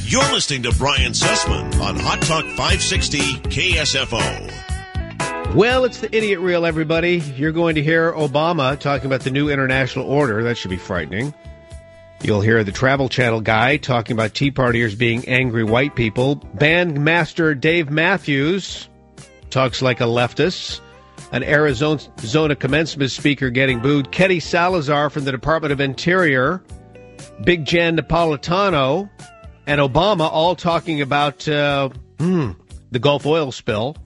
You're listening to Brian Sussman on Hot Talk 560 KSFO. Well, it's the idiot reel, everybody. You're going to hear Obama talking about the new international order. That should be frightening. You'll hear the Travel Channel guy talking about Tea Partiers being angry white people. Bandmaster Dave Matthews talks like a leftist. An Arizona commencement speaker getting booed. Ketty Salazar from the Department of Interior. Big Jan Napolitano and Obama all talking about the Gulf oil spill.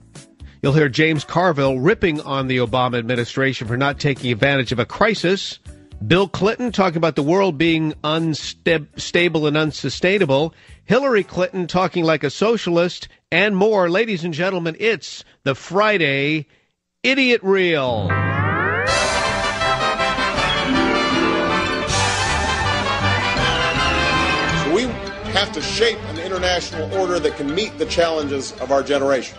You'll hear James Carville ripping on the Obama administration for not taking advantage of a crisis. Bill Clinton talking about the world being unstable and unsustainable. Hillary Clinton talking like a socialist, and more. Ladies and gentlemen, it's the Friday Idiot Reel. So we have to shape an international order that can meet the challenges of our generation.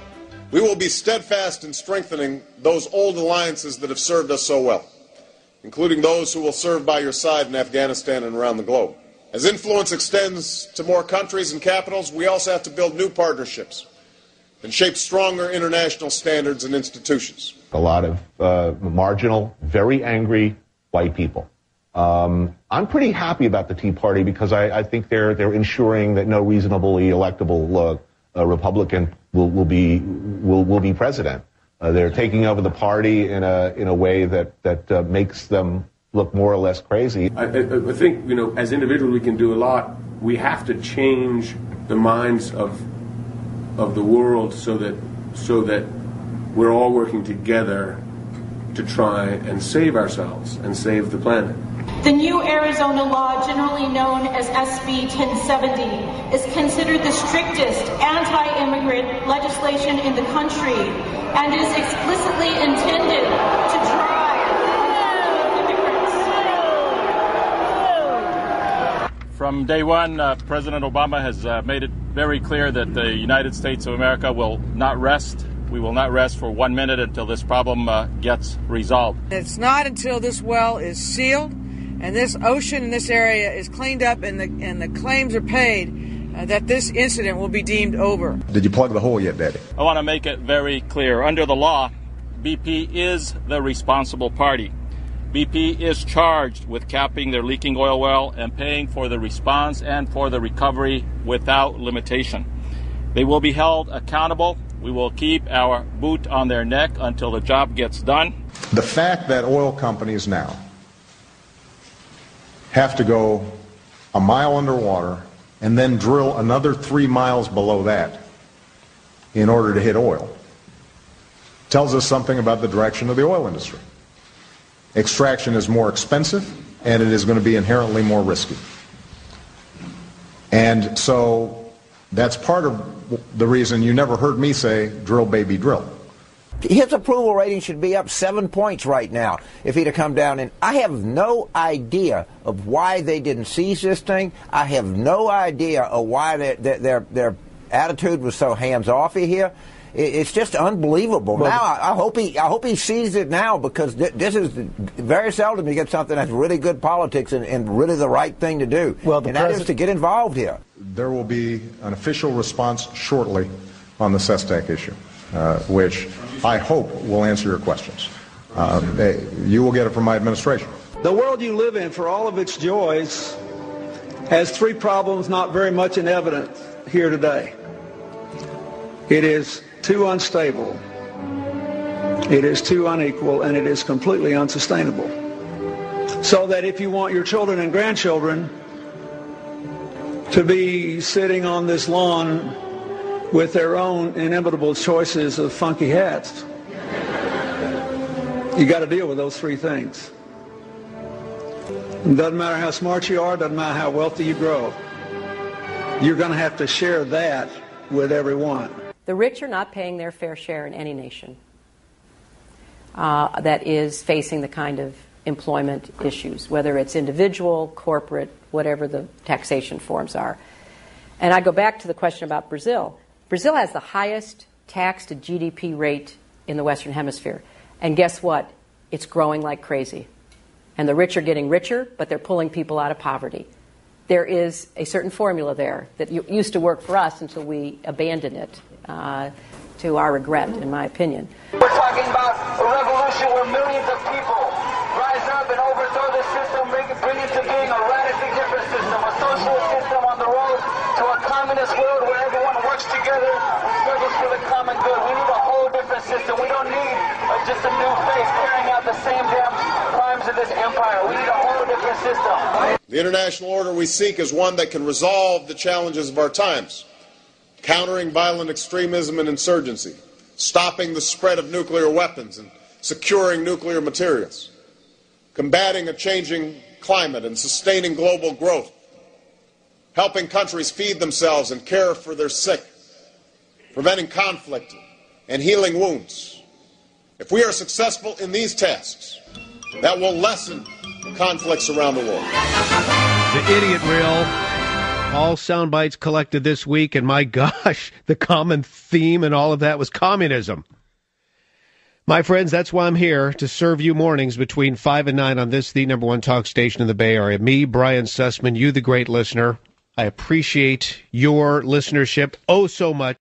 We will be steadfast in strengthening those old alliances that have served us so well, including those who will serve by your side in Afghanistan and around the globe. As influence extends to more countries and capitals, we also have to build new partnerships and shape stronger international standards and institutions. A lot of marginal, very angry white people. I'm pretty happy about the Tea Party because I think they're ensuring that no reasonably electable Republican will be president. They're taking over the party in a way that makes them look more or less crazy. I think, as individuals we can do a lot. We have to change the minds of the world so that we're all working together to try and save ourselves and save the planet. The new Arizona law, generally known as SB 1070, is considered the strictest anti-immigrant legislation in the country and is explicitly intended to drive immigrants. From day one, President Obama has made it very clear that the United States of America will not rest. We will not rest for 1 minute until this problem gets resolved. It's not until this well is sealed and this ocean in this area is cleaned up and the claims are paid that this incident will be deemed over. Did you plug the hole yet, Daddy? I want to make it very clear. Under the law, BP is the responsible party. BP is charged with capping their leaking oil well and paying for the response and for the recovery without limitation. They will be held accountable. We will keep our boot on their neck until the job gets done. The fact that oil companies now have to go a mile underwater and then drill another 3 miles below that in order to hit oil tells us something about the direction of the oil industry. Extraction is more expensive, and it is going to be inherently more risky. And so that's part of the reason you never heard me say, drill, baby, drill. His approval rating should be up 7 points right now if he'd have come down. And I have no idea of why they didn't seize this thing. I have no idea of why their attitude was so hands-offy here. It's just unbelievable. Well, now I hope he sees it now, because this is very seldom you get something that's really good politics and really the right thing to do. Well, and that is to get involved here. There will be an official response shortly on the SESTAC issue, which I hope will answer your questions. You will get it from my administration. The world you live in, for all of its joys, has three problems not very much in evidence here today. It is too unstable, it is too unequal, and it is completely unsustainable. So that if you want your children and grandchildren to be sitting on this lawn with their own inimitable choices of funky hats, you got to deal with those three things. It doesn't matter how smart you are, doesn't matter how wealthy you grow. You're going to have to share that with everyone. The rich are not paying their fair share in any nation that is facing the kind of employment issues, whether it's individual, corporate, whatever the taxation forms are. And I go back to the question about Brazil. Brazil has the highest tax to GDP rate in the Western Hemisphere. And guess what? It's growing like crazy. And the rich are getting richer, but they're pulling people out of poverty. there is a certain formula there that used to work for us until we abandoned it, to our regret, in my opinion. We're talking about a revolution where millions of people rise up and overthrow the system, bring it to being a radically different system, a socialist system on the road to a communist world where everyone works together and struggles for the common good. We need a whole different system. We don't need just a new face carrying out the same damn crimes of this empire. We need a whole different system. The international order we seek is one that can resolve the challenges of our times, countering violent extremism and insurgency, stopping the spread of nuclear weapons and securing nuclear materials, combating a changing climate and sustaining global growth, helping countries feed themselves and care for their sick, preventing conflict and healing wounds. If we are successful in these tasks, that will lessen conflicts around the world. The idiot reel. All sound bites collected this week, and my gosh, the common theme and all of that was communism. My friends, that's why I'm here, to serve you mornings between 5 and 9 on this, the number one talk station in the Bay Area. Me, Brian Sussman, you the great listener. I appreciate your listenership oh so much.